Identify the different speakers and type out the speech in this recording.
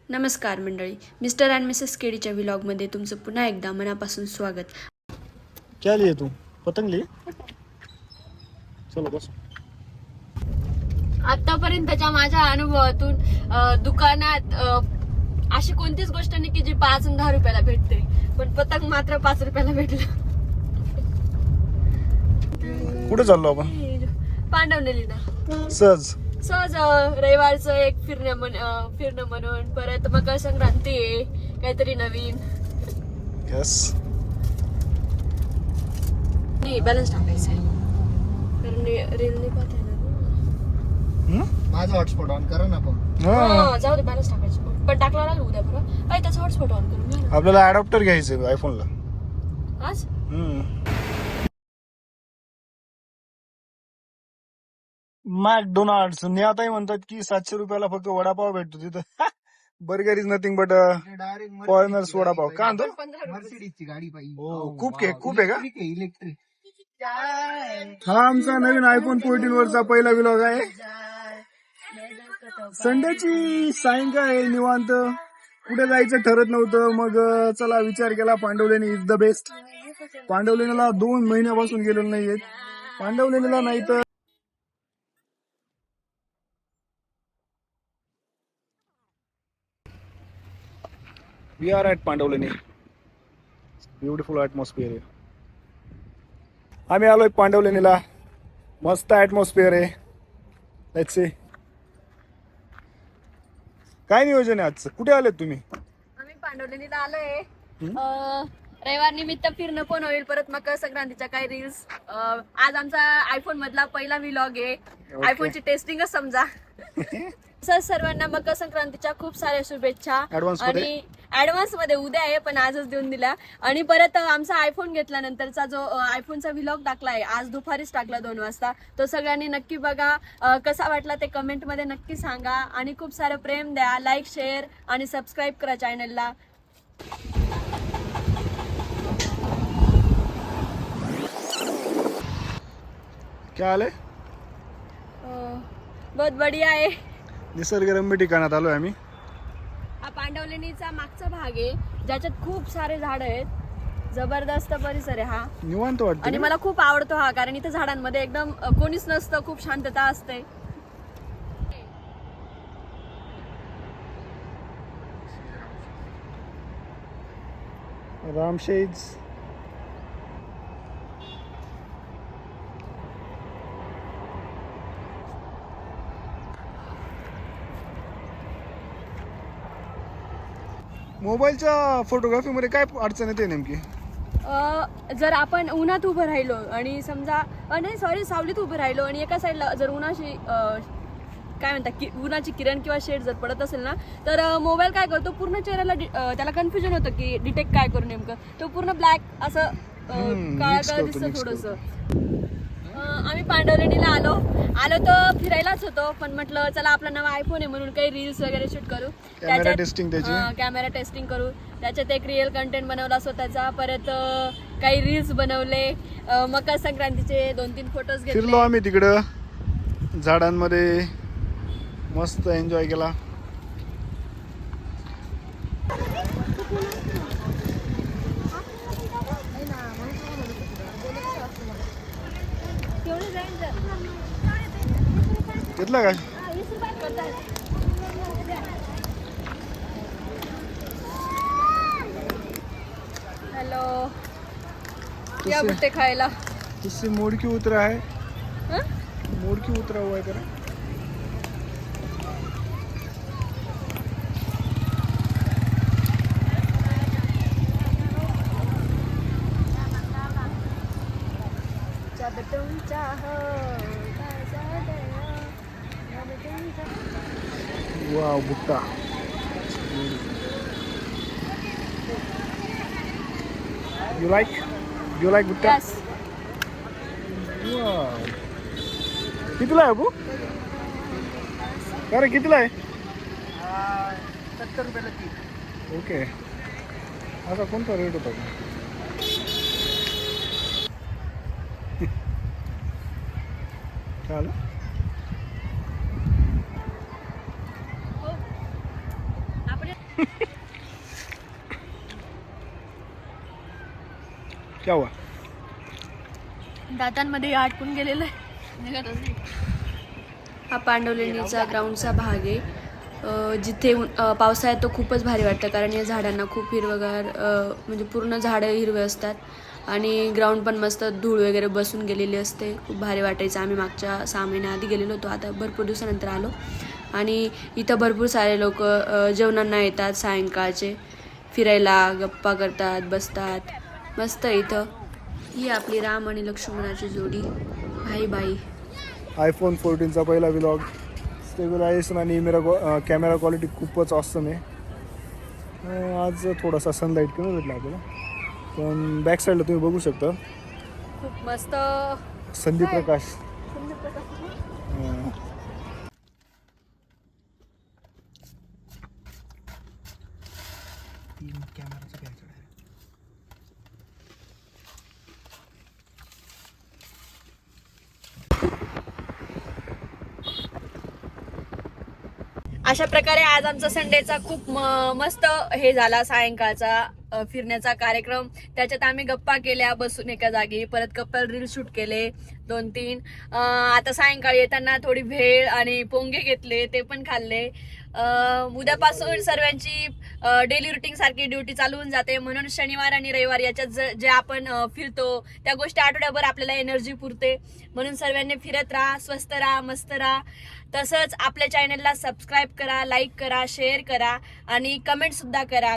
Speaker 1: नमस्कार मंडळी, mister and Mrs केडीच्या व्लॉगमध्ये तुमचं पुन्हा एकदा मनापासून स्वागत.
Speaker 2: क्या लिए तू? पतंग लिए? चलो बस.
Speaker 1: आतापर्यंतच्या माझ्या अनुभवातून दुकानात अशी कोणतीच गोष्ट नाही की जी 5 आणि 10 रुपयाला भेटते, पण पतंग मात्र 5 रुपयाला भेटलं.
Speaker 2: कुठे चाललो आपण?
Speaker 1: पांडवलेलीला
Speaker 2: सहज.
Speaker 1: सहज रविवारचं एक फिरणं म्हणून. परत मकर संक्रांती आहे, काहीतरी नवीन.
Speaker 2: यस.
Speaker 1: नाही, बॅलन्स टाकायचं आहे कारण रील नाही पाहता येणार.
Speaker 3: माझा हॉटस्पॉट ऑन करा ना पण.
Speaker 1: जाऊ दे, बॅलन्स टाकायचं पण टाकला लागलो उद्या परत. त्याचा हॉटस्पॉट ऑन करून घ्या ना.
Speaker 2: आपल्याला अडॅप्टर घ्यायचं आयफोनला.
Speaker 1: आज
Speaker 2: मॅकडोनाल्ड्स नेताही म्हणतात की 700 रुपयाला फक्त वडापाव भेटतो तिथं. Burger is nothing but foreigners vada pav. का आणतो?
Speaker 3: मर्सिडीजची गाडी पाहिजे.
Speaker 2: खूप आहे का?
Speaker 3: इलेक्ट्रिक.
Speaker 2: हा आमचा नवीन आयफोन 14 वरचा पहिला व्लॉग आहे. संडेची सायंकाळ आहे, निवांत. कुठे जायचं ठरत नव्हतं, मग चला विचार केला पांडवलेणी इज द बेस्ट. पांडवलेणीला 2 महिन्यापासून गेलेलो नाहीये. पांडवलेणीला नाही तर we are at Pandavleni. Beautiful atmosphere आहे. आम्ही आलोय पांडवलेणीला. मस्त ॲटमॉस्फिअर आहे. लेट्स सी काय नियोजन आहे आजचं. कुठे आलेत तुम्ही?
Speaker 1: आम्ही पांडवलेनीला आलोय. रविवार निमित्त फिरणं पण होईल, परत मकर संक्रांतीच्या काही रील्स. आज आमचा आयफोन मधला पहिला व्लॉग आहे. आयफोनची टेस्टिंगच समजा. सर्वांना मकर संक्रांतीच्या खूप साऱ्या शुभेच्छा. आणि ऍडव्हान्स मध्ये उद्या आहे, पण आजच देऊन दिला. आणि परत आमचा आयफोन घेतल्यानंतरचा जो आयफोनचा व्लॉग टाकलाय, आज दुपारीच टाकला 2 वाजता. तो सगळ्यांनी नक्की बघा. कसा वाटला ते कमेंट मध्ये नक्की सांगा. आणि खूप सारं प्रेम द्या, लाईक, शेअर आणि सबस्क्राईब करा चॅनलला.
Speaker 2: क्या आले?
Speaker 1: बहुत बढिया आहे.
Speaker 2: निसर्गरम्य ठिकाणात आलोय आम्ही.
Speaker 1: हा पांडवलेणीचा मागचा भाग आहे, ज्याच्यात खूप सारे झाड आहेत. जबरदस्त परिसर आहे हा.
Speaker 2: निवांत वाटतं.
Speaker 1: आणि मला खूप आवडतो हा, कारण इथे झाडांमध्ये एकदम कोणीच नसतं, खूप शांतता असते.
Speaker 2: रामशेज. मोबाईलच्या फोटोग्राफी मध्ये काय अडचण येते नेमकी?
Speaker 1: जर आपण उन्हात उभं राहिलो आणि समजा नाही सॉरी सावलीत उभं राहिलो आणि एका साईडला जर उन्हाची काय म्हणतात उन्हाची किरण किंवा शेड जर पडत असेल ना, तर मोबाईल काय करतो, पूर्ण चेहऱ्याला त्याला कन्फ्युजन होतं की डिटेक्ट काय करू नेमकं. तो पूर्ण ब्लॅक असं काळा दिसतं थोडंसं. आम्ही पांडवलेणीला आलो तर फिरायलाच होतो, पण म्हटलं चला आपला नवा आयफोन आहे म्हणून काही रील्स वगैरे शूट करू.
Speaker 2: कॅमेरा टेस्टिंग
Speaker 1: करू. त्याच्यात एक रिअल कंटेंट बनवला स्वतःचा. परत काही रील्स बनवले. मकर संक्रांतीचे 2-3 फोटोज घेतले.
Speaker 2: फिरलो आम्ही तिकडं झाडांमध्ये, मस्त एन्जॉय केला. घेतला का?
Speaker 1: हॅलो, या बुट्टे खायला.
Speaker 2: इससे मोड़ क्यों उतरा है?
Speaker 1: हाँ?
Speaker 2: मोड़ क्यों उतरा हुआ है तेरा? वाव, भुट्टा. You like भुट्टा?
Speaker 1: Yes.
Speaker 2: वाव. कितीला आहे अबू? अरे कितीला आहे?
Speaker 3: 70 रुपयाला 3.
Speaker 2: ओके. आता कोणता रेट होता? चालेल.
Speaker 1: आपण
Speaker 2: क्या हुआ?
Speaker 1: दातांमध्ये अटकून गेलेलं आहे, निघतच नाही. हा पांडवलेणीचा ग्राउंडचा भाग आहे, जिथे पावसाळ्यात तो खूपच भारी वाटतं, कारण या झाडांना खूप हिरवगार म्हणजे पूर्ण झाडं हिरवे असतात आणि ग्राउंड पण मस्त धूळ वगैरे बसून गेलेली असते. खूप भारी वाटायचं. आम्ही मागच्या 6 महिन्याआधी गेलेलो होतो, आता भरपूर दिवसानंतर आलो. आणि इथं भरपूर सारे लोक जेवणांना येतात, सायंकाळचे फिरायला, गप्पा करतात, बसतात. मस्त इथं. ही आपली राम आणि लक्ष्मणाची जोडी, भाई भाई.
Speaker 2: आयफोन 14चा पहिला व्लॉग. स्टेबिलायझेशन आणि कॅमेरा क्वालिटी खूपच ऑसम आहे. आज थोडासा सनलाईट कमी भेटला आपल्याला, पण बॅक साईडला तुम्ही बघू शकता
Speaker 1: खूप मस्त
Speaker 2: संदीप प्रकाश.
Speaker 3: कॅमेराचं काय करायचं?
Speaker 1: अशा प्रकारे आज आमचा संडेचा खूप मस्त हे झाला, सायंकाळचा फिरण्याचा कार्यक्रम. त्याच्यात आम्ही गप्पा केल्या बसून एका जागी, परत कपल रील शूट केले 2-3. आता सायंकाळी येताना थोडी भेळ आणि पोंगे घेतले, ते पण खाल्ले. उद्यापासून सर्वांची डेली रुटीन सारखी ड्युटी चालू होऊन जाते, म्हणून शनिवार आणि रविवार याच्यात जे आपण फिरतो त्या गोष्टी आठवड्याभर आपल्याला एनर्जी पुरते. म्हणून सर्वांनी फिरत राहा, स्वस्त राहा, मस्त राहा. तसंच आपल्या चॅनलला सबस्क्राईब करा, लाईक करा, शेअर करा आणि कमेंट सुद्धा करा.